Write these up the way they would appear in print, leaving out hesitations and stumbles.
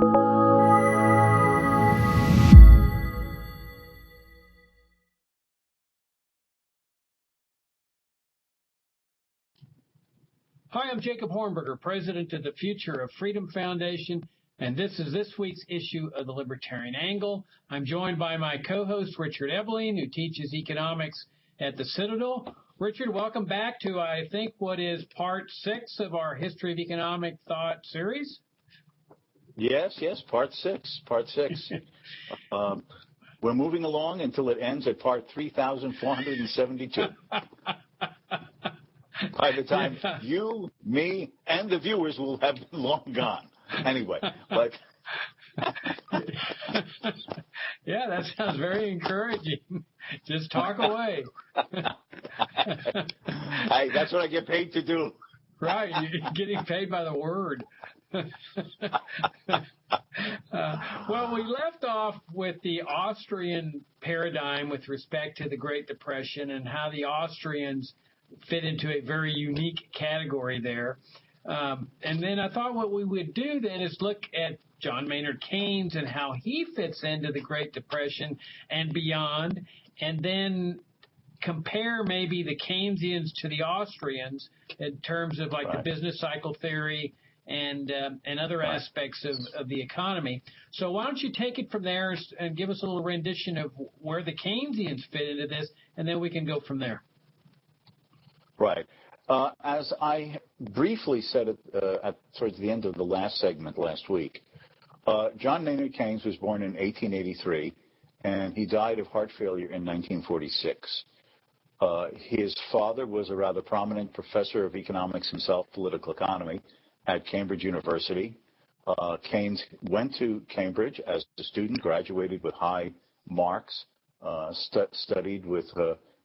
Hi, I'm Jacob Hornberger, president of the Future of Freedom Foundation, and this is this week's issue of the Libertarian Angle. I'm joined by my co-host, Richard Ebeling, who teaches economics at the Citadel. Richard, welcome back to, I think, what is part 6 of our History of Economic Thought series. Yes, part 6. We're moving along until it ends at part 3,472. By the time you, me, and the viewers will have been long gone. Anyway, but... Yeah, that sounds very encouraging. Just talk away. Hey, that's what I get paid to do. Right, you're getting paid by the word. Well, we left off with the Austrian paradigm with respect to the Great Depression and how the Austrians fit into a very unique category there. And then I thought what we would do then is look at John Maynard Keynes and how he fits into the Great Depression and beyond, and then compare maybe the Keynesians to the Austrians in terms of like the business cycle theory and other aspects of the economy. So why don't you take it from there and give us a little rendition of where the Keynesians fit into this, and then we can go from there. Right. As I briefly said towards the end of the last segment last week, John Maynard Keynes was born in 1883, and he died of heart failure in 1946. His father was a rather prominent professor of economics himself, political economy, at Cambridge University. Keynes went to Cambridge as a student, graduated with high marks, studied with...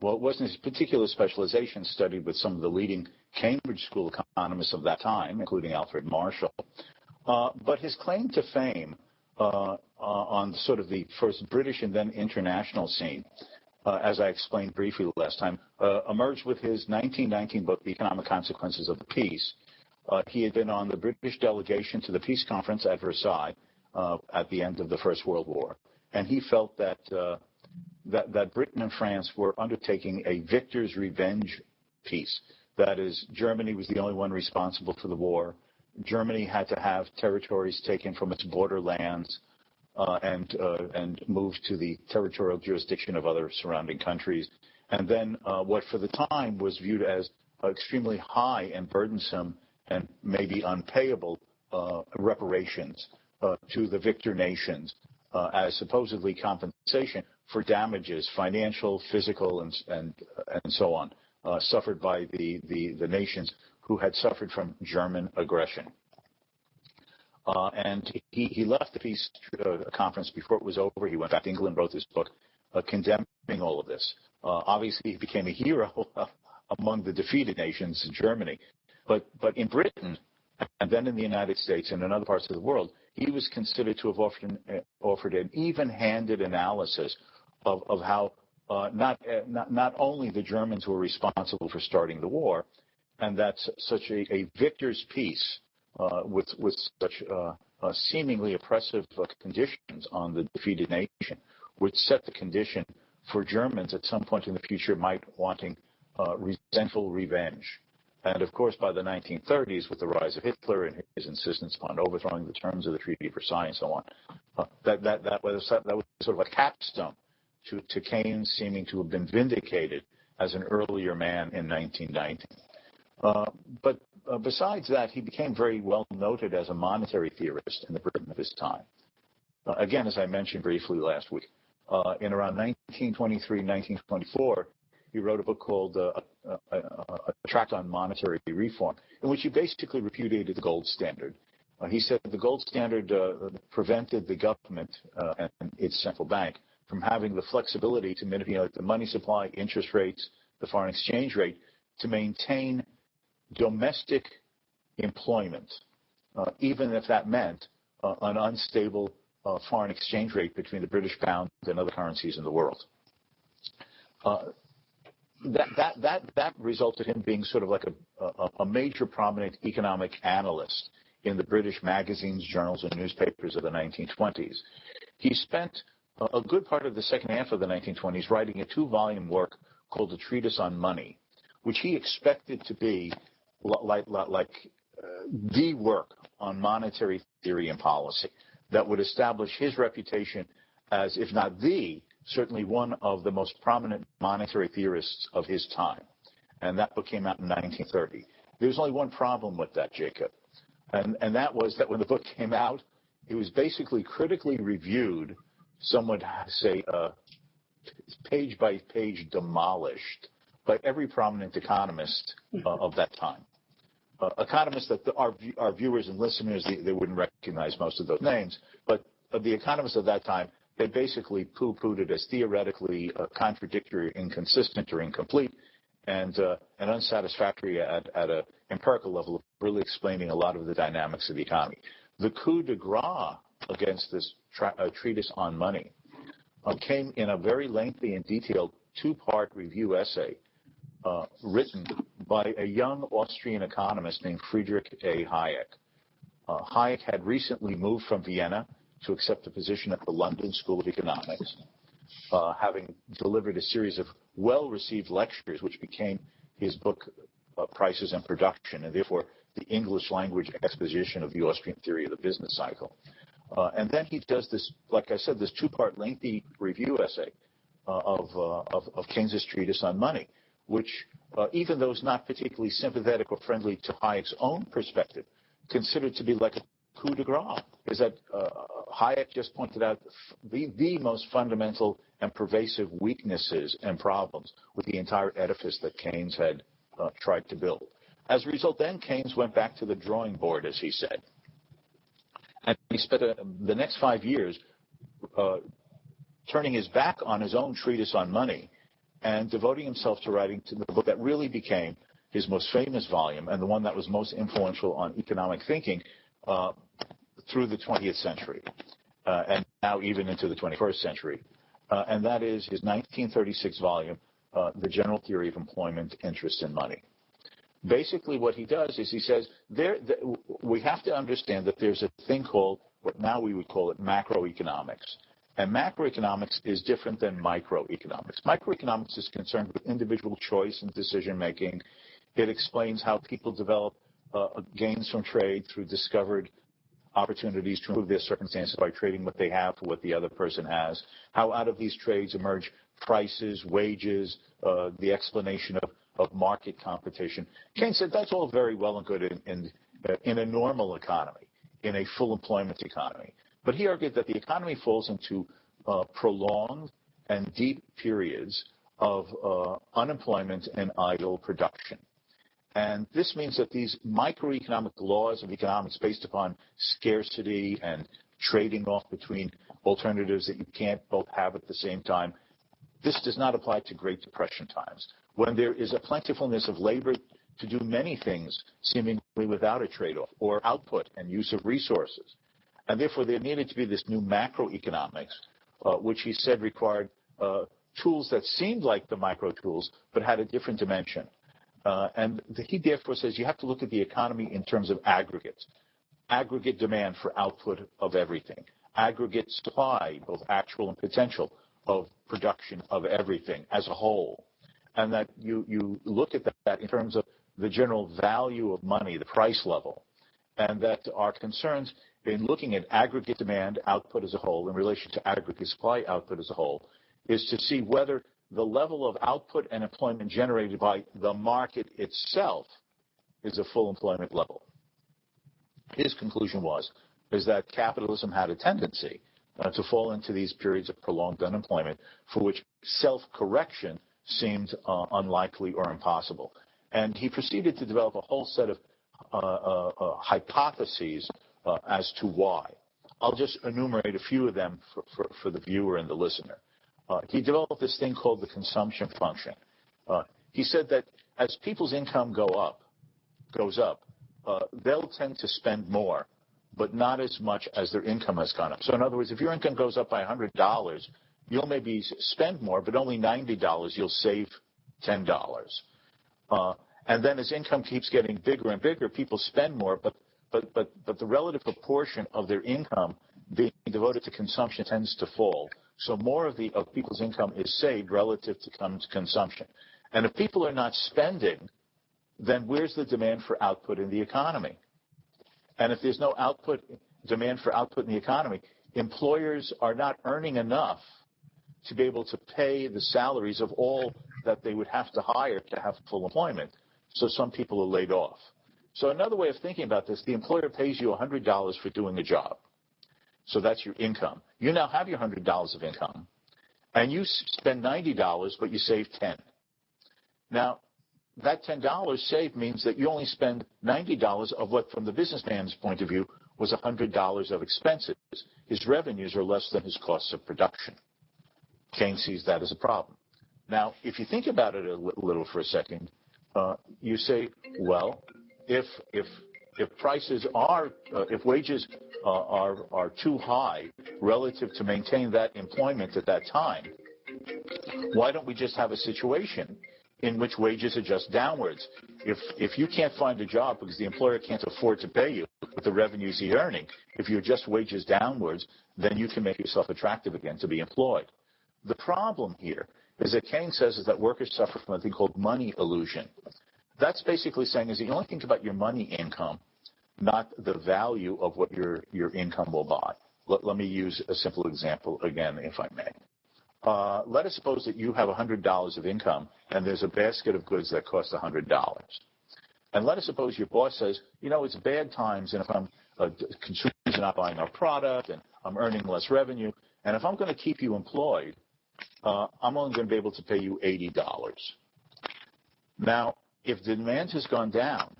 Well, it wasn't his particular specialization, studied with some of the leading Cambridge School economists of that time, including Alfred Marshall. But his claim to fame on sort of the first British and then international scene, as I explained briefly last time, emerged with his 1919 book, The Economic Consequences of the Peace. He had been on the British delegation to the peace conference at Versailles at the end of the First World War, and he felt that Britain and France were undertaking a victor's revenge peace. That is, Germany was the only one responsible for the war. Germany had to have territories taken from its borderlands and moved to the territorial jurisdiction of other surrounding countries. And then what for the time was viewed as extremely high and burdensome and maybe unpayable reparations to the victor nations as supposedly compensation for damages, financial, physical, and so on, suffered by the nations who had suffered from German aggression. And he left the peace conference before it was over. He went back to England, wrote this book condemning all of this. Obviously, he became a hero among the defeated nations in Germany. But in Britain, and then in the United States and in other parts of the world, he was considered to have offered an even-handed analysis of how not only the Germans were responsible for starting the war, and that such a victor's peace with such seemingly oppressive conditions on the defeated nation would set the condition for Germans at some point in the future might wanting resentful revenge. And of course, by the 1930s, with the rise of Hitler and his insistence upon overthrowing the terms of the Treaty of Versailles and so on, that was sort of a capstone to Keynes seeming to have been vindicated as an earlier man in 1919. But besides that, he became very well noted as a monetary theorist in the Britain of his time. Again, as I mentioned briefly last week, in around 1923, 1924, he wrote a book called a Tract on Monetary Reform, in which he basically repudiated the gold standard. He said the gold standard prevented the government and its central bank from having the flexibility to manipulate the money supply, interest rates, the foreign exchange rate, to maintain domestic employment, even if that meant an unstable foreign exchange rate between the British pound and other currencies in the world. That resulted in him being sort of like a major prominent economic analyst in the British magazines, journals, and newspapers of the 1920s. He spent a good part of the second half of the 1920s writing a 2-volume work called A Treatise on Money, which he expected to be the work on monetary theory and policy that would establish his reputation as, if not the, certainly one of the most prominent monetary theorists of his time. And that book came out in 1930. There's only one problem with that, Jacob, and that was that when the book came out, it was basically critically reviewed, some would say page by page demolished by every prominent economist of that time. Economists that our viewers and listeners, they wouldn't recognize most of those names, but the economists of that time, they basically poo-pooed it as theoretically contradictory, inconsistent, or incomplete, and unsatisfactory at an empirical level of really explaining a lot of the dynamics of the economy. The coup de grace against this treatise on money came in a very lengthy and detailed 2-part review essay written by a young Austrian economist named Friedrich A. Hayek. Hayek had recently moved from Vienna to accept a position at the London School of Economics, having delivered a series of well-received lectures, which became his book, Prices and Production, and therefore the English language exposition of the Austrian theory of the business cycle. And then he does this, like I said, this 2-part lengthy review essay of Keynes's treatise on money, which, even though it's not particularly sympathetic or friendly to Hayek's own perspective, considered to be like a coup de grace, is that Hayek just pointed out the most fundamental and pervasive weaknesses and problems with the entire edifice that Keynes had tried to build. As a result, then Keynes went back to the drawing board, as he said. And he spent the next 5 years turning his back on his own treatise on money and devoting himself to writing to the book that really became his most famous volume and the one that was most influential on economic thinking through the 20th century and now even into the 21st century. And that is his 1936 volume, The General Theory of Employment, Interest, and Money. Basically what he does is he says we have to understand that there's a thing called, what now we would call it, macroeconomics. And macroeconomics is different than microeconomics. Microeconomics is concerned with individual choice and decision-making. It explains how people develop gains from trade through discovered opportunities to improve their circumstances by trading what they have for what the other person has, how out of these trades emerge prices, wages, the explanation of market competition. Keynes said that's all very well and good in a normal economy, in a full employment economy. But he argued that the economy falls into prolonged and deep periods of unemployment and idle production. And this means that these microeconomic laws of economics based upon scarcity and trading off between alternatives that you can't both have at the same time, this does not apply to Great Depression times, when there is a plentifulness of labor to do many things seemingly without a trade-off, or output and use of resources. And therefore, there needed to be this new macroeconomics, which he said required tools that seemed like the micro tools, but had a different dimension. And he therefore says you have to look at the economy in terms of aggregates, aggregate demand for output of everything, aggregate supply, both actual and potential, of production of everything as a whole. And that you look at that in terms of the general value of money, the price level, and that our concerns in looking at aggregate demand output as a whole in relation to aggregate supply output as a whole is to see whether the level of output and employment generated by the market itself is a full employment level. His conclusion is that capitalism had a tendency to fall into these periods of prolonged unemployment for which self-correction seemed unlikely or impossible. And he proceeded to develop a whole set of hypotheses as to why. I'll just enumerate a few of them for the viewer and the listener. He developed this thing called the consumption function. He said that as people's income goes up, they'll tend to spend more, but not as much as their income has gone up. So in other words, if your income goes up by $100, you'll maybe spend more, but only $90, you'll save $10. And then as income keeps getting bigger and bigger, people spend more, but but the relative proportion of their income being devoted to consumption tends to fall. So more of people's income is saved relative to consumption. And if people are not spending, then where's the demand for output in the economy? And if there's no demand for output in the economy, employers are not earning enough to be able to pay the salaries of all that they would have to hire to have full employment. So some people are laid off. So another way of thinking about this, the employer pays you $100 for doing a job. So that's your income. You now have your $100 of income, and you spend $90, but you save $10. Now, that $10 saved means that you only spend $90 of what, from the businessman's point of view, was $100 of expenses. His revenues are less than his costs of production. Keynes sees that as a problem. Now, if you think about it a little for a second, you say, well, if prices are, if wages are too high relative to maintain that employment at that time, why don't we just have a situation in which wages adjust downwards? If you can't find a job because the employer can't afford to pay you with the revenues he's earning, if you adjust wages downwards, then you can make yourself attractive again to be employed. The problem here is that Keynes says is that workers suffer from a thing called money illusion. That's basically saying is that you only think about your money income, not the value of what your income will buy. Let me use a simple example again, if I may. Let us suppose that you have $100 of income, and there's a basket of goods that cost $100. And let us suppose your boss says, you know, it's bad times, and if consumers are not buying our product, and I'm earning less revenue, and if I'm going to keep you employed, I'm only going to be able to pay you $80. Now, if the demand has gone down,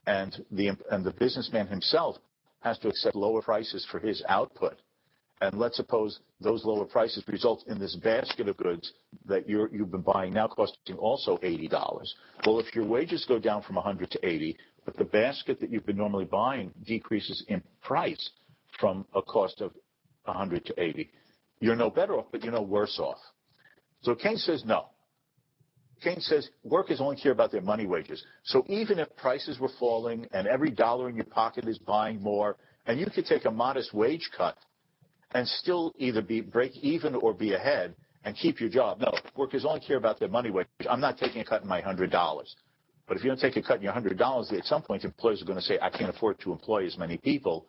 and the businessman himself has to accept lower prices for his output, and let's suppose those lower prices result in this basket of goods that you've been buying now costing also $80. Well, if your wages go down from 100 to 80, but the basket that you've been normally buying decreases in price from a cost of 100 to 80, you're no better off, but you're no worse off. So Keynes says no. Keynes says workers only care about their money wages. So even if prices were falling and every dollar in your pocket is buying more, and you could take a modest wage cut and still either break even or be ahead and keep your job. No, workers only care about their money wage. I'm not taking a cut in my $100. But if you don't take a cut in your $100, at some point employers are going to say, I can't afford to employ as many people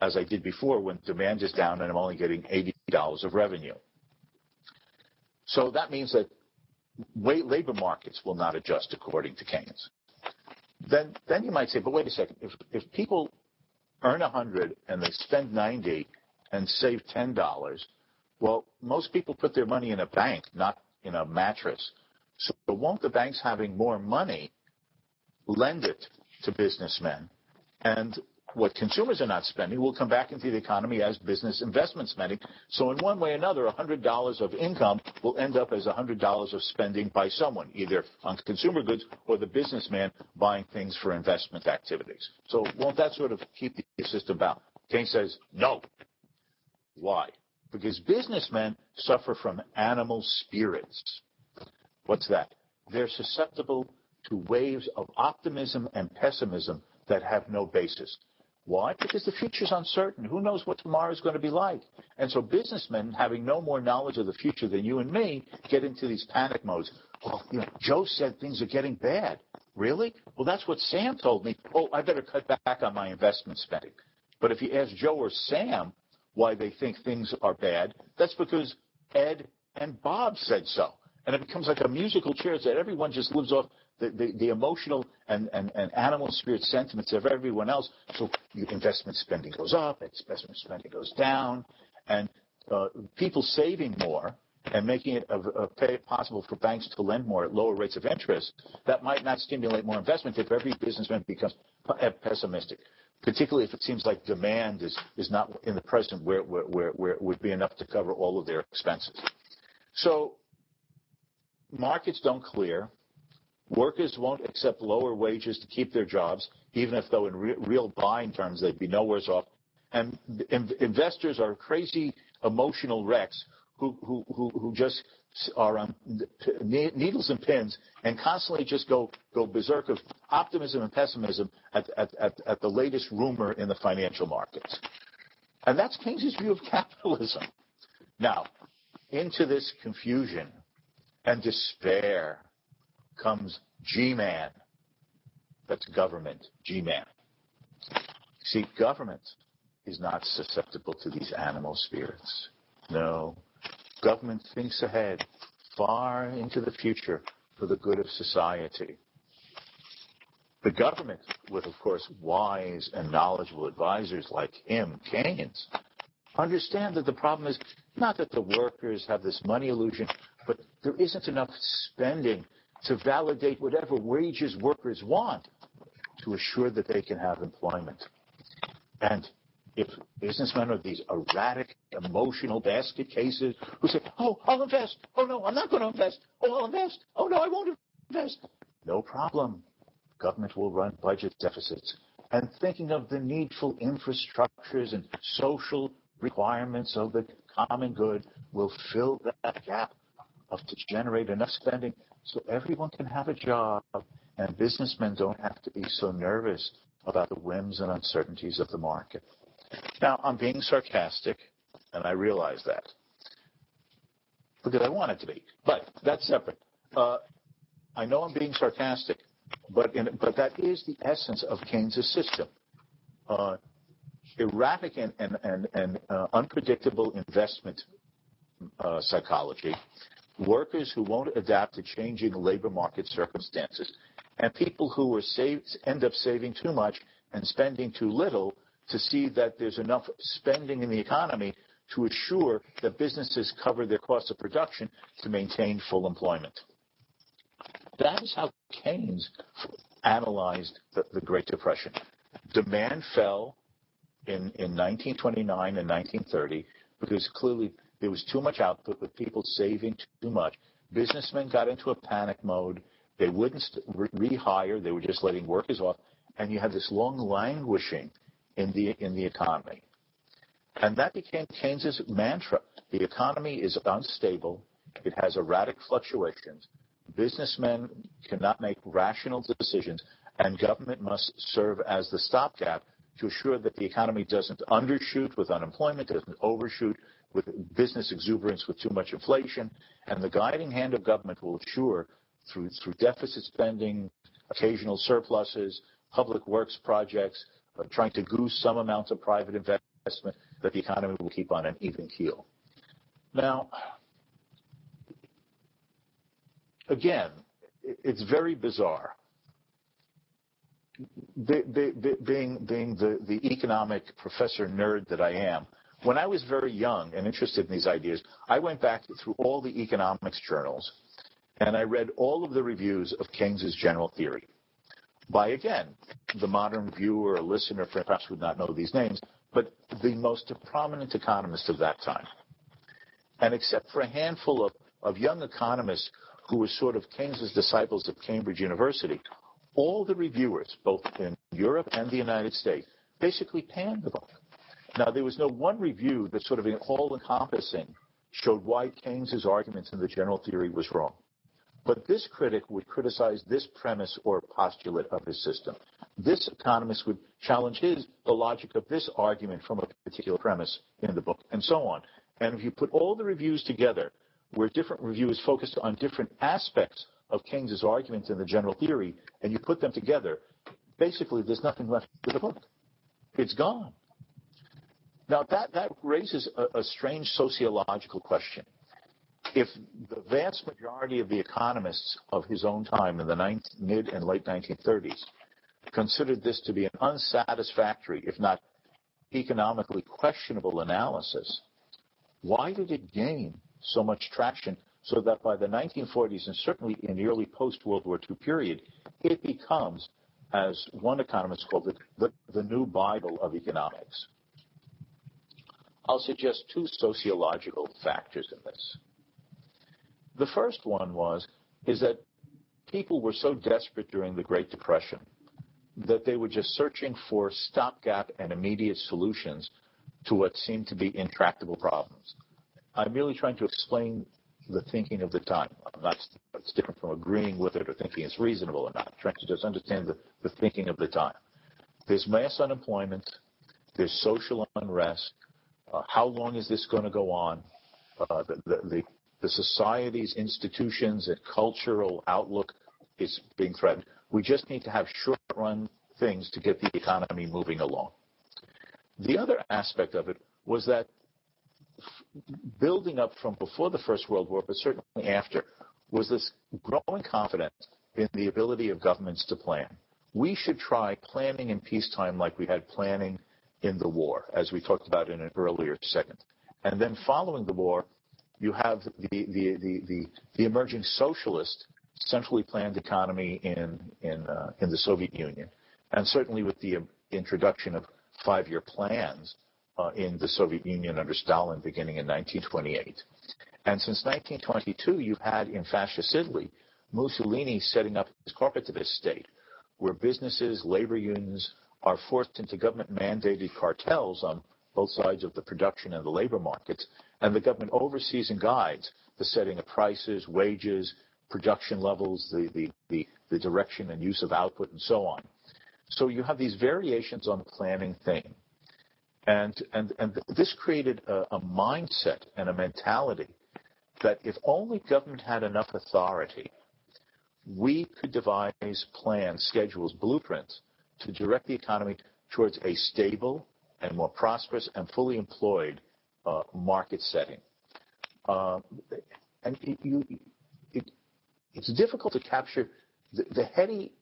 as I did before when demand is down and I'm only getting $80 of revenue. So that means that labor markets will not adjust according to Keynes. Then you might say, but wait a second, if people earn 100 and they spend 90 and save $10, well, most people put their money in a bank, not in a mattress. So won't the banks having more money lend it to businessmen? And what consumers are not spending will come back into the economy as business investment spending. So in one way or another, $100 of income will end up as $100 of spending by someone, either on consumer goods or the businessman buying things for investment activities. So won't that sort of keep the system balanced? Keynes says no. Why? Because businessmen suffer from animal spirits. What's that? They're susceptible to waves of optimism and pessimism that have no basis. Why? Because the future's uncertain. Who knows what tomorrow is going to be like? And so businessmen, having no more knowledge of the future than you and me, get into these panic modes. Well, Joe said things are getting bad. Really? Well, that's what Sam told me. Oh, I better cut back on my investment spending. But if you ask Joe or Sam why they think things are bad, that's because Ed and Bob said so. And it becomes like a musical chair that everyone just lives off the emotional and animal spirit sentiments of everyone else. So investment spending goes up, investment spending goes down, and people saving more and making it possible for banks to lend more at lower rates of interest, that might not stimulate more investment if every businessman becomes pessimistic, particularly if it seems like demand is not in the present where it would be enough to cover all of their expenses. So markets don't clear. Workers won't accept lower wages to keep their jobs, even if though in real buying terms they'd be no worse off. And investors are crazy emotional wrecks who just are on needles and pins and constantly just go berserk of optimism and pessimism at the latest rumor in the financial markets. And that's Keynes' view of capitalism. Now, into this confusion and despair comes G-Man. That's government, G-Man. See, government is not susceptible to these animal spirits. No. Government thinks ahead, far into the future, for the good of society. The government, with, of course, wise and knowledgeable advisors like him, Keynes, understand that the problem is not that the workers have this money illusion, but there isn't enough spending to validate whatever wages workers want to assure that they can have employment. And if businessmen are these erratic, emotional basket cases who say, oh, I'll invest. Oh, no, I'm not going to invest. Oh, I'll invest. Oh, no, I won't invest. No problem. Government will run budget deficits. And thinking of the needful infrastructures and social requirements of the common good will fill that gap to generate enough spending so everyone can have a job and businessmen don't have to be so nervous about the whims and uncertainties of the market. Now, I'm being sarcastic, and I realize that, because I want it to be, but that's separate. I know I'm being sarcastic, but that is the essence of Keynes' system. Erratic and unpredictable investment psychology, workers who won't adapt to changing labor market circumstances, and people who end up saving too much and spending too little to see that there's enough spending in the economy to assure that businesses cover their costs of production to maintain full employment. That is how Keynes analyzed the Great Depression. Demand fell in 1929 and 1930 because clearly there was too much output with people saving too much. Businessmen got into a panic mode. They wouldn't rehire. They were just letting workers off. And you had this long languishing in the economy. And that became Keynes' mantra. The economy is unstable. It has erratic fluctuations. Businessmen cannot make rational decisions, and government must serve as the stopgap to assure that the economy doesn't undershoot with unemployment, doesn't overshoot with business exuberance with too much inflation. And the guiding hand of government will assure through deficit spending, occasional surpluses, public works projects, trying to goose some amounts of private investment, that the economy will keep on an even keel. Now, again, it's very bizarre. Being the economic professor nerd that I am, when I was very young and interested in these ideas, I went back through all the economics journals, and I read all of the reviews of Keynes' general theory by, again, the modern viewer or listener perhaps would not know these names, but the most prominent economists of that time. And except for a handful of young economists who were sort of Keynes' disciples at Cambridge University, all the reviewers, both in Europe and the United States, basically panned the book. Now, there was no one review that sort of all-encompassing showed why Keynes' arguments in the general theory was wrong. But this critic would criticize this premise or postulate of his system. This economist would challenge the logic of this argument from a particular premise in the book, and so on. And if you put all the reviews together, where different reviewers focused on different aspects of Keynes' arguments in the general theory, and you put them together, basically there's nothing left of the book. It's gone. Now, that raises a strange sociological question. If the vast majority of the economists of his own time in the mid and late 1930s considered this to be an unsatisfactory, if not economically questionable analysis, why did it gain so much traction so that by the 1940s and certainly in the early post-World War II period, it becomes, as one economist called it, the new Bible of economics? I'll suggest two sociological factors in this. The first one is that people were so desperate during the Great Depression that they were just searching for stopgap and immediate solutions to what seemed to be intractable problems. I'm merely trying to explain the thinking of the time. It's different from agreeing with it or thinking it's reasonable or not. I'm trying to just understand the thinking of the time. There's mass unemployment. There's social unrest. How long is this going to go on? The society's institutions and cultural outlook is being threatened. We just need to have short-run things to get the economy moving along. The other aspect of it was that building up from before the First World War, but certainly after, was this growing confidence in the ability of governments to plan. We should try planning in peacetime like we had planning in the war, as we talked about in an earlier segment. And then following the war, you have the emerging socialist, centrally planned economy in the Soviet Union, and certainly with the introduction of 5-year plans in the Soviet Union under Stalin beginning in 1928. And since 1922, you've had in fascist Italy, Mussolini setting up his corporativist state, where businesses, labor unions are forced into government-mandated cartels on both sides of the production and the labor markets, and the government oversees and guides the setting of prices, wages, production levels, the direction and use of output, and so on. So you have these variations on the planning thing. And this created a mindset and a mentality that if only government had enough authority, we could devise plans, schedules, blueprints to direct the economy towards a stable and more prosperous and fully employed market setting. And it's difficult to capture the heady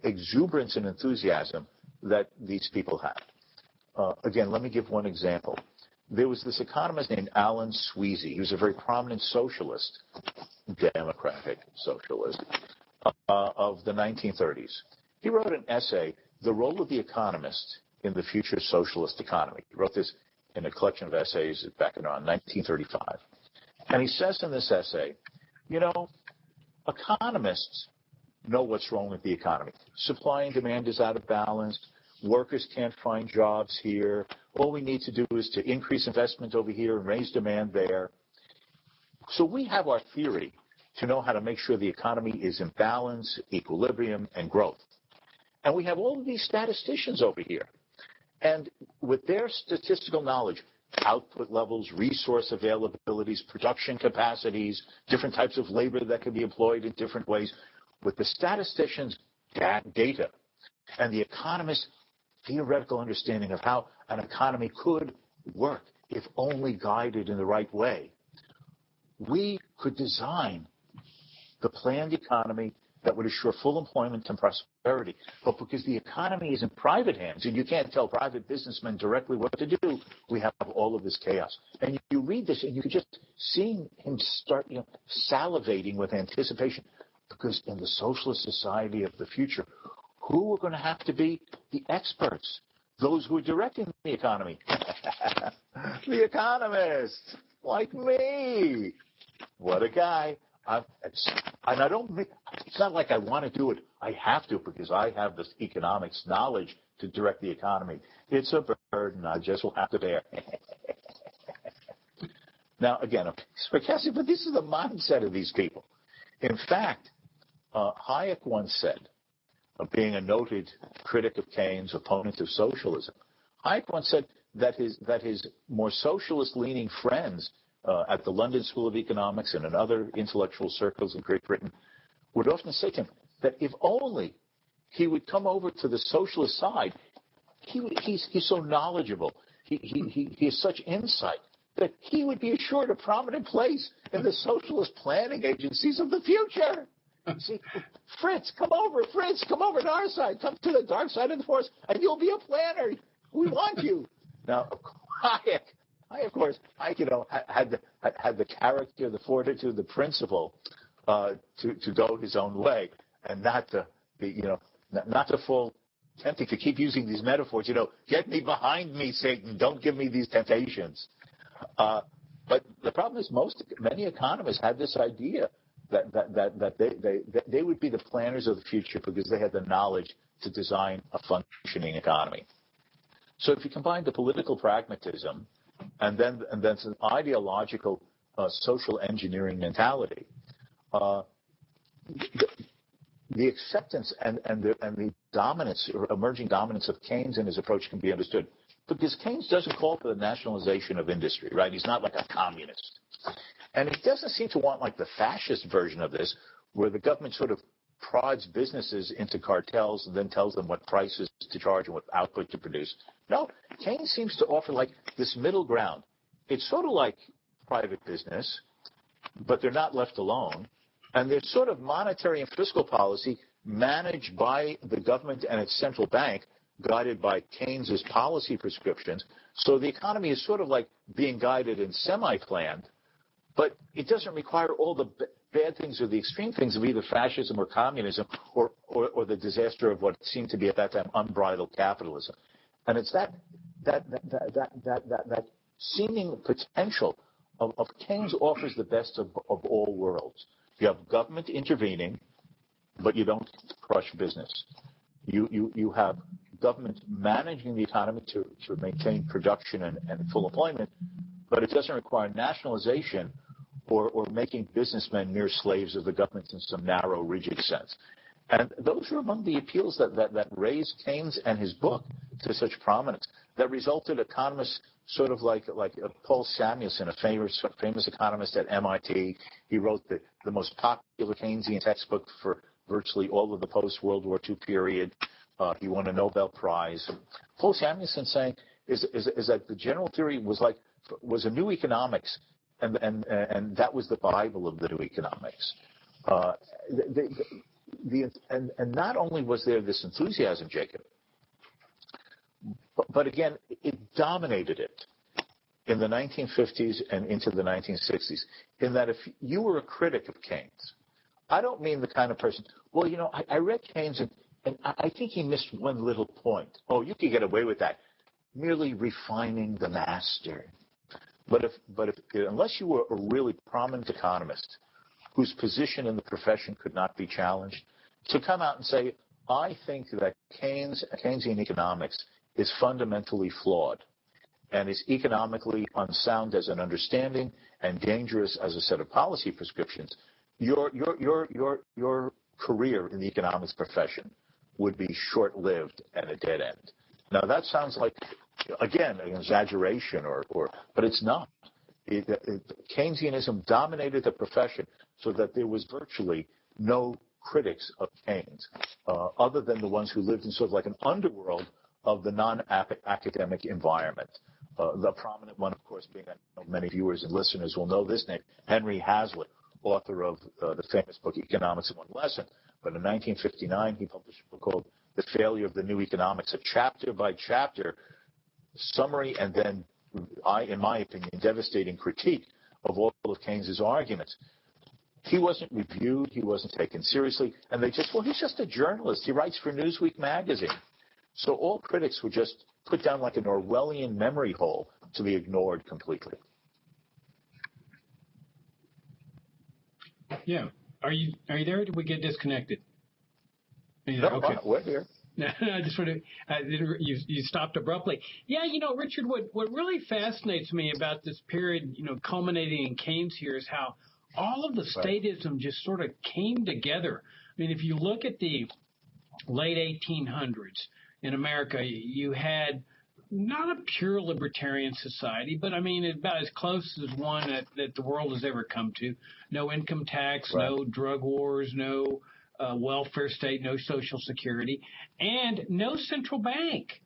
exuberance and enthusiasm that these people had. Again, let me give one example. There was this economist named Alan Sweezy. He was a very prominent socialist, democratic socialist, of the 1930s. He wrote an essay, The Role of the Economist in the Future Socialist Economy. He wrote this in a collection of essays back in around 1935. And he says in this essay, you know, economists know what's wrong with the economy. Supply and demand is out of balance. Workers can't find jobs here. All we need to do is to increase investment over here and raise demand there. So we have our theory to know how to make sure the economy is in balance, equilibrium, and growth. And we have all of these statisticians over here. And with their statistical knowledge, output levels, resource availabilities, production capacities, different types of labor that can be employed in different ways, with the statisticians' data and the economists' theoretical understanding of how an economy could work if only guided in the right way, we could design the planned economy that would assure full employment and prosperity. But because the economy is in private hands, and you can't tell private businessmen directly what to do, we have all of this chaos. And you read this, and you could just see him start, salivating with anticipation. Because in the socialist society of the future, who are going to have to be the experts? Those who are directing the economy. The economists, like me. What a guy. And I don't mean, it's not like I want to do it. I have to because I have this economics knowledge to direct the economy. It's a burden I just will have to bear. Now, again, I'm sarcastic, but this is the mindset of these people. In fact, Hayek once said, being a noted critic of Keynes, opponent of socialism, Hayek once said that his more socialist-leaning friends at the London School of Economics and in other intellectual circles in Great Britain would often say to him that if only he would come over to the socialist side, he's so knowledgeable, he has such insight that he would be assured a prominent place in the socialist planning agencies of the future. See, Fritz, come over to our side. Come to the dark side of the force, and you'll be a planner. We want you. Now, Hayek, of course, had the character, the fortitude, the principle to go his own way, and not to fall tempting to keep using these metaphors. Get me behind me, Satan. Don't give me these temptations. But the problem is, many economists had this idea that they would be the planners of the future because they had the knowledge to design a functioning economy. So if you combine the political pragmatism and then it's an ideological social engineering mentality. The acceptance and the dominance or emerging dominance of Keynes and his approach can be understood, because Keynes doesn't call for the nationalization of industry, right? He's not like a communist. And he doesn't seem to want like the fascist version of this, where the government sort of prods businesses into cartels and then tells them what prices to charge and what output to produce. No, Keynes seems to offer like this middle ground. It's sort of like private business, but they're not left alone. And there's sort of monetary and fiscal policy managed by the government and its central bank, guided by Keynes's policy prescriptions. So the economy is sort of like being guided and semi-planned, but it doesn't require all the bad things or the extreme things of either fascism or communism or the disaster of what seemed to be at that time unbridled capitalism. And it's that seeming potential of Keynes offers the best of all worlds. You have government intervening, but you don't crush business. You have government managing the economy to maintain production and full employment, but it doesn't require nationalization or making businessmen mere slaves of the government in some narrow, rigid sense. And those are among the appeals that raised Keynes and his book to such prominence, that resulted economists sort of like Paul Samuelson, a famous economist at MIT. He wrote the most popular Keynesian textbook for virtually all of the post-World War II period. He won a Nobel Prize. Paul Samuelson saying is that the general theory was a new economics, and that was the Bible of the new economics. And not only was there this enthusiasm, Jacob, but again, it dominated it in the 1950s and into the 1960s, in that if you were a critic of Keynes, I don't mean the kind of person, well, I read Keynes and I think he missed one little point. Oh, you could get away with that, merely refining the master. But unless you were a really prominent economist whose position in the profession could not be challenged, to come out and say, I think that Keynesian economics is fundamentally flawed and is economically unsound as an understanding and dangerous as a set of policy prescriptions, your career in the economics profession would be short-lived and a dead end. Now that sounds like, again, an exaggeration, but it's not. Keynesianism dominated the profession so that there was virtually no critics of Keynes, other than the ones who lived in sort of like an underworld of the non-academic environment. The prominent one, of course, being, I know many viewers and listeners will know this name, Henry Hazlitt, author of the famous book Economics in One Lesson. But in 1959, he published a book called The Failure of the New Economics, a chapter-by-chapter summary and then, in my opinion, devastating critique of all of Keynes's arguments. He wasn't reviewed, he wasn't taken seriously, and they just, well, he's just a journalist. He writes for Newsweek magazine. So all critics were just put down like an Orwellian memory hole to be ignored completely. Yeah. Are you there, or did we get disconnected? No, okay. We're here. I just sort of, you stopped abruptly. Yeah, Richard, what really fascinates me about this period, culminating in Keynes here, is how all of the statism just sort of came together. I mean, if you look at the late 1800s in America, you had not a pure libertarian society, but I mean, about as close as one that the world has ever come to. No income tax, no drug wars, no welfare state, no social security, and no central bank.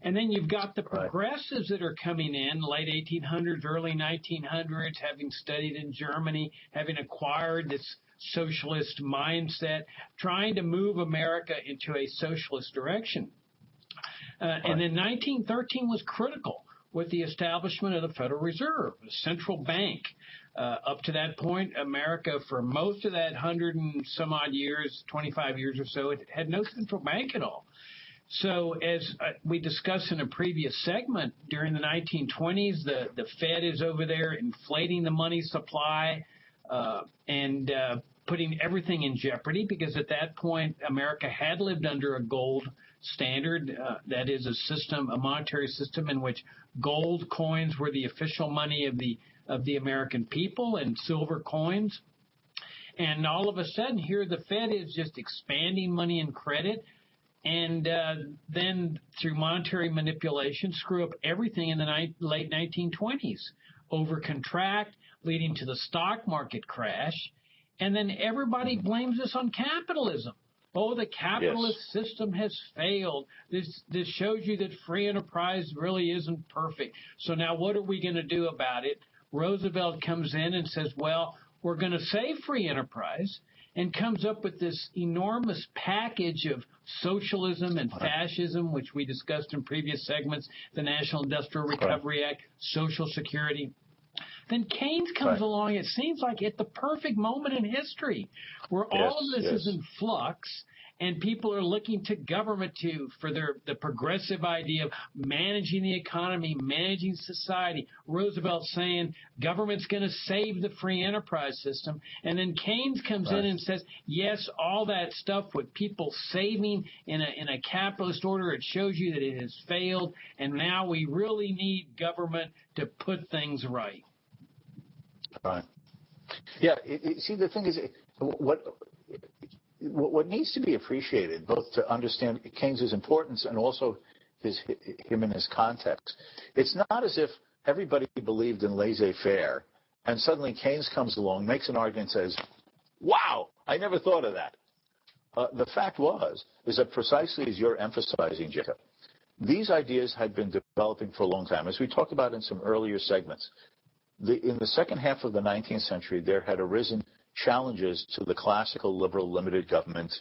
And then you've got the progressives that are coming in, late 1800s, early 1900s, having studied in Germany, having acquired this socialist mindset, trying to move America into a socialist direction. And then 1913 was critical with the establishment of the Federal Reserve, the central bank. Up to that point, America, for most of that 100 and some odd years, 25 years or so, it had no central bank at all. So as we discussed in a previous segment, during the 1920s, the Fed is over there inflating the money supply and putting everything in jeopardy, because at that point, America had lived under a gold standard, that is a monetary system in which gold coins were the official money of the American people and silver coins. And all of a sudden here the Fed is just expanding money and credit, and then through monetary manipulation screw up everything in the late 1920s, over-contract, leading to the stock market crash, and then everybody blames this on capitalism. Oh, the capitalist system has failed. This shows you that free enterprise really isn't perfect. So now what are we going to do about it? Roosevelt comes in and says, well, we're going to save free enterprise, and comes up with this enormous package of socialism and fascism, which we discussed in previous segments, the National Industrial Recovery Act, Social Security. Then Keynes comes along, it seems like at the perfect moment in history, where all of this is in flux, and people are looking to government for the progressive idea of managing the economy, managing society. Roosevelt saying government's going to save the free enterprise system. And then Keynes comes in and says, yes, all that stuff with people saving in a capitalist order, it shows you that it has failed, and now we really need government to put things right. Right. Yeah. See, the thing is, what needs to be appreciated, both to understand Keynes's importance and also him in his context, it's not as if everybody believed in laissez-faire, and suddenly Keynes comes along, makes an argument, and says, wow, I never thought of that. The fact is that precisely as you're emphasizing, Jacob, these ideas had been developing for a long time. As we talked about in some earlier segments, in the second half of the 19th century, there had arisen challenges to the classical liberal limited government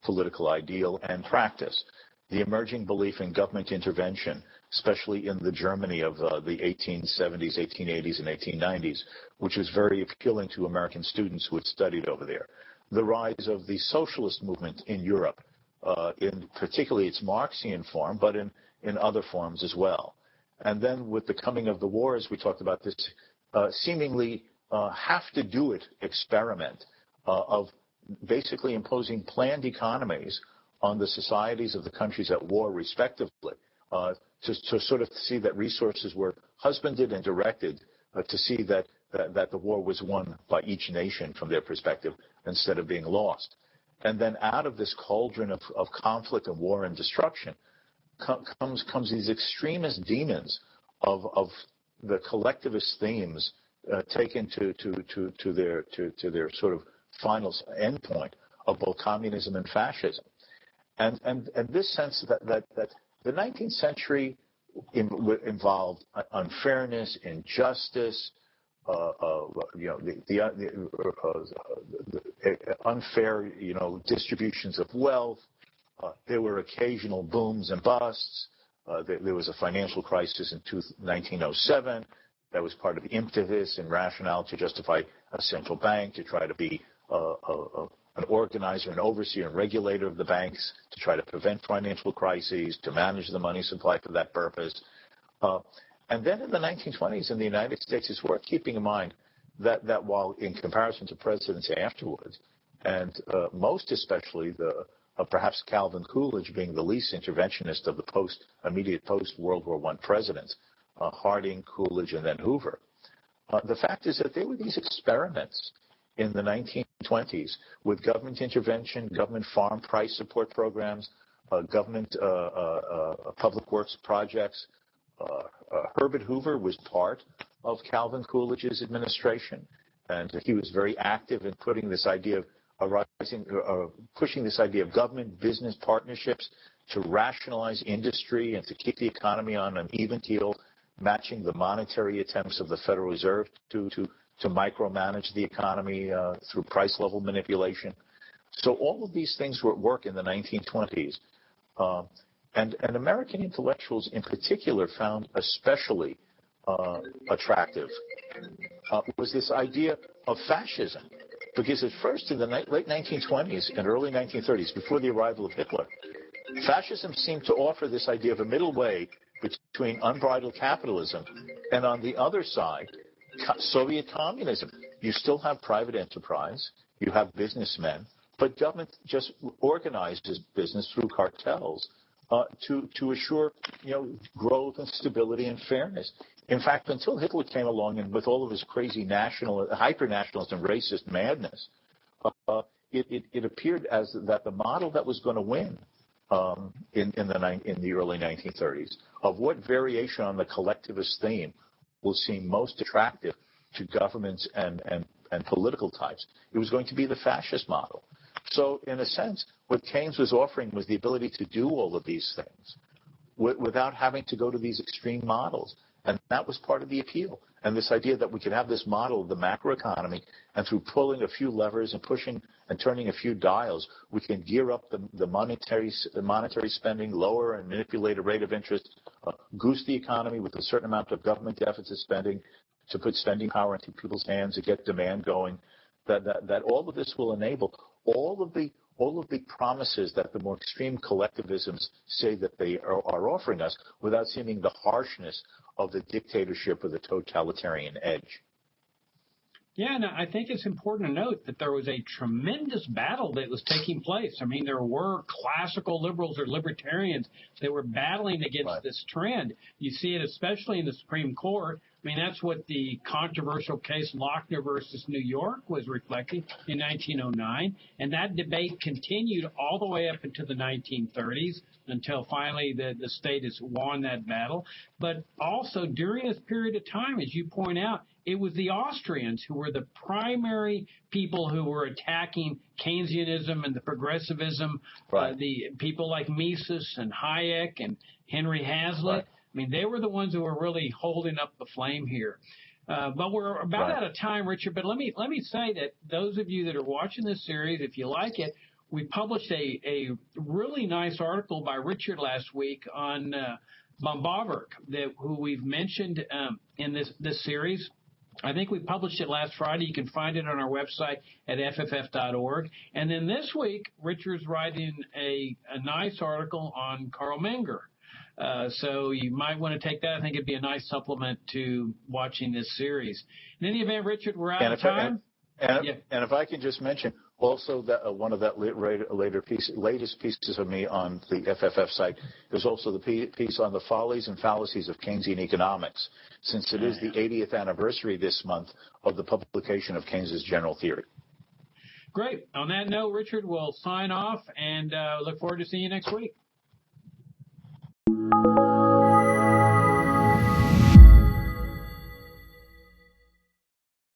political ideal and practice. The emerging belief in government intervention, especially in the Germany of the 1870s, 1880s, and 1890s, which was very appealing to American students who had studied over there. The rise of the socialist movement in Europe, in particularly its Marxian form, but in other forms as well. And then with the coming of the wars, we talked about this seemingly have-to-do-it experiment of basically imposing planned economies on the societies of the countries at war, respectively, to sort of see that resources were husbanded and directed to see that the war was won by each nation from their perspective instead of being lost. And then out of this cauldron of conflict and war and destruction comes these extremist demons of the collectivist themes taken to their sort of final endpoint of both communism and fascism, and this sense that the 19th century involved unfairness, injustice, the unfair distributions of wealth. There were occasional booms and busts. There was a financial crisis in 1907. That was part of the impetus and rationale to justify a central bank, to try to be an organizer, an overseer, and regulator of the banks, to try to prevent financial crises, to manage the money supply for that purpose. And then in the 1920s in the United States, it's worth keeping in mind that while in comparison to presidents afterwards, and most especially perhaps Calvin Coolidge being the least interventionist of the immediate post-World War I presidents, Harding, Coolidge, and then Hoover. The fact is that there were these experiments in the 1920s with government intervention, government farm price support programs, government public works projects. Herbert Hoover was part of Calvin Coolidge's administration, and he was very active in putting this idea of pushing this idea of government-business partnerships to rationalize industry and to keep the economy on an even keel, matching the monetary attempts of the Federal Reserve to micromanage the economy through price level manipulation. So all of these things were at work in the 1920s. And American intellectuals in particular found especially attractive was this idea of fascism. Because at first, in the late 1920s and early 1930s, before the arrival of Hitler, fascism seemed to offer this idea of a middle way between unbridled capitalism and, on the other side, Soviet communism. You still have private enterprise. You have businessmen but government just organizes business through cartels to assure, growth and stability and fairness. In fact, until Hitler came along and with all of his crazy hyper-nationalist and racist madness, it appeared as that the model that was going to win in the early 1930s of what variation on the collectivist theme will seem most attractive to governments and political types, it was going to be the fascist model. So, in a sense, what Keynes was offering was the ability to do all of these things without having to go to these extreme models. And that was part of the appeal. And this idea that we could have this model of the macroeconomy, and through pulling a few levers and pushing and turning a few dials, we can gear up the monetary spending, lower and manipulate a rate of interest, goose the economy with a certain amount of government deficit spending to put spending power into people's hands to get demand going. That all of this will enable all of the promises that the more extreme collectivisms say that they are offering us, without seeming the harshness of the dictatorship or the totalitarian edge. Yeah, and I think it's important to note that there was a tremendous battle that was taking place. I mean, there were classical liberals or libertarians that were battling against this trend. You see it especially in the Supreme Court. I mean, that's what the controversial case Lochner versus New York was reflecting in 1909. And that debate continued all the way up into the 1930s until finally the state has won that battle. But also during this period of time, as you point out, it was the Austrians who were the primary people who were attacking Keynesianism and the progressivism. The people like Mises and Hayek and Henry Hazlitt. I mean, they were the ones who were really holding up the flame here. But we're about out of time, Richard. But let me say that those of you that are watching this series, if you like it, we published a really nice article by Richard last week on von Bauwerk, who we've mentioned in this series. I think we published it last Friday. You can find it on our website at fff.org. And then this week, Richard's writing a nice article on Carl Menger. So you might want to take that. I think it'd be a nice supplement to watching this series. In any event, Richard, we're out of time. And if I can just mention also that one of that latest pieces of me on the FFF site is also the piece on the follies and fallacies of Keynesian economics, since it is the 80th anniversary this month of the publication of Keynes's general theory. Great. On that note, Richard, we'll sign off and look forward to seeing you next week.